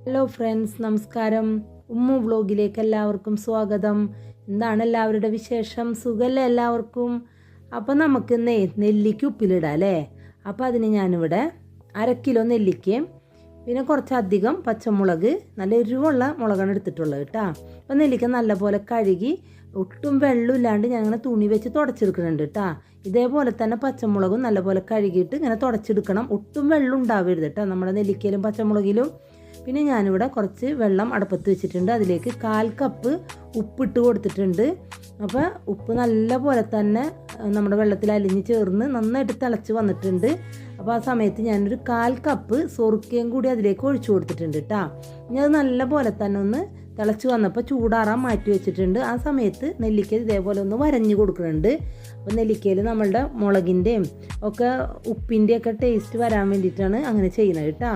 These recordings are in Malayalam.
ഹലോ ഫ്രണ്ട്സ്, നമസ്കാരം. ഉമ്മു വ്ലോഗിലേക്ക് എല്ലാവർക്കും സ്വാഗതം. എന്താണ് എല്ലാവരുടെ വിശേഷം? സുഖമല്ലേ എല്ലാവർക്കും? അപ്പോൾ നമുക്ക് നെല്ലിക്ക ഉപ്പിലിടാം അല്ലേ? അപ്പോൾ അതിന് ഞാനിവിടെ 1/2 കിലോ നെല്ലിക്കയും പിന്നെ കുറച്ചധികം പച്ചമുളക്, നല്ല എരിവുള്ള മുളകാണ് എടുത്തിട്ടുള്ളത് കേട്ടോ. അപ്പോൾ നെല്ലിക്ക നല്ലപോലെ കഴുകി ഒട്ടും വെള്ളമില്ലാണ്ട് ഞാൻ ഇങ്ങനെ തുണി വെച്ച് തുടച്ചെടുക്കുന്നുണ്ട് കേട്ടോ. ഇതേപോലെ തന്നെ പച്ചമുളകും നല്ലപോലെ കഴുകിയിട്ട് ഇങ്ങനെ തുടച്ചെടുക്കണം. ഒട്ടും വെള്ളം ഉണ്ടാവരുത് കേട്ടോ നമ്മുടെ നെല്ലിക്കയിലും പച്ചമുളകിലും. പിന്നെ ഞാനിവിടെ കുറച്ച് വെള്ളം അടുപ്പത്ത് വെച്ചിട്ടുണ്ട്. അതിലേക്ക് 1/4 കപ്പ് ഉപ്പിട്ട് കൊടുത്തിട്ടുണ്ട്. അപ്പോൾ ഉപ്പ് നല്ല പോലെ തന്നെ നമ്മുടെ വെള്ളത്തിൽ അലിഞ്ഞ് ചേർന്ന് നന്നായിട്ട് തിളച്ച് വന്നിട്ടുണ്ട്. അപ്പോൾ ആ സമയത്ത് ഞാനൊരു 1/4 കപ്പ് സൊറുക്കയും കൂടി അതിലേക്ക് ഒഴിച്ചു കൊടുത്തിട്ടുണ്ട് കേട്ടോ. ഇനി അത് നല്ല പോലെ തന്നെ ഒന്ന് തിളച്ച് വന്നപ്പോൾ ചൂടാറാൻ മാറ്റി വെച്ചിട്ടുണ്ട്. ആ സമയത്ത് നെല്ലിക്ക ഇതേപോലെ ഒന്ന് വരഞ്ഞ് കൊടുക്കുന്നുണ്ട്. അപ്പോൾ നെല്ലിക്കയിൽ നമ്മളുടെ മുളകിൻ്റെയും ഒക്കെ ഉപ്പിൻ്റെയൊക്കെ ടേസ്റ്റ് വരാൻ വേണ്ടിയിട്ടാണ് അങ്ങനെ ചെയ്യുന്നത് കേട്ടോ.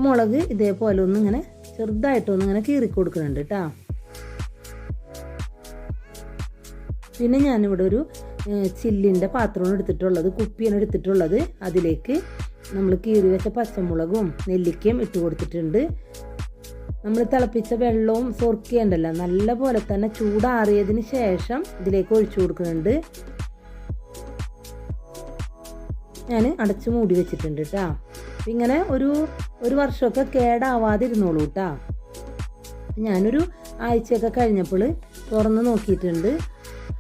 മുളക് ഇതേപോലെ ഒന്ന് ഇങ്ങനെ ചെറുതായിട്ടൊന്ന് ഇങ്ങനെ കീറി കൊടുക്കുന്നുണ്ട് കേട്ടോ. പിന്നെ ഞാനിവിടെ ഒരു ചില്ലിൻ്റെ പാത്രമാണ് എടുത്തിട്ടുള്ളത്, കുപ്പിയാണ് എടുത്തിട്ടുള്ളത്. അതിലേക്ക് നമ്മൾ കീറി വെച്ച പച്ചമുളകും നെല്ലിക്കയും ഇട്ട് കൊടുത്തിട്ടുണ്ട്. നമ്മൾ തിളപ്പിച്ച വെള്ളവും സൊറുക്കയും ഉണ്ടല്ലോ, നല്ല പോലെ തന്നെ ചൂടാറിയതിന് ശേഷം ഇതിലേക്ക് ഒഴിച്ചു കൊടുക്കുന്നുണ്ട്. ഞാൻ അടച്ച് മൂടി വെച്ചിട്ടുണ്ട് കേട്ടോ. ഇങ്ങനെ ഒരു വർഷമൊക്കെ കേടാവാതിരുന്നോളൂ കേട്ടോ. ഞാനൊരു ആഴ്ചയൊക്കെ കഴിഞ്ഞപ്പോൾ തുറന്ന് നോക്കിയിട്ടുണ്ട്.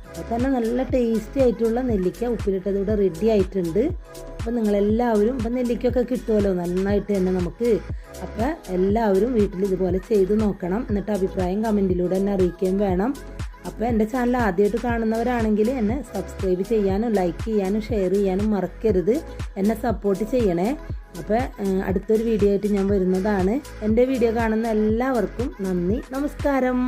അപ്പോൾ തന്നെ നല്ല ടേസ്റ്റി ആയിട്ടുള്ള നെല്ലിക്ക ഉപ്പിലിട്ടത് ഇവിടെ റെഡി ആയിട്ടുണ്ട്. അപ്പോൾ നിങ്ങളെല്ലാവരും ഇപ്പം നെല്ലിക്കൊക്കെ കിട്ടുമല്ലോ നന്നായിട്ട് തന്നെ നമുക്ക്. അപ്പോൾ എല്ലാവരും വീട്ടിൽ ഇതുപോലെ ചെയ്ത് നോക്കണം. എന്നിട്ട് അഭിപ്രായം കമൻറ്റിലൂടെ എന്നെ അറിയിക്കുകയും വേണം. അപ്പോൾ എൻ്റെ ചാനൽ ആദ്യമായിട്ട് കാണുന്നവരാണെങ്കിൽ എന്നെ സബ്സ്ക്രൈബ് ചെയ്യാനും ലൈക്ക് ചെയ്യാനും ഷെയർ ചെയ്യാനും മറക്കരുത്. എന്നെ സപ്പോർട്ട് ചെയ്യണേ. അപ്പോൾ അടുത്തൊരു വീഡിയോ ആയിട്ട് ഞാൻ വരുന്നതാണ്. എൻ്റെ വീഡിയോ കാണുന്ന എല്ലാവർക്കും നന്ദി, നമസ്കാരം.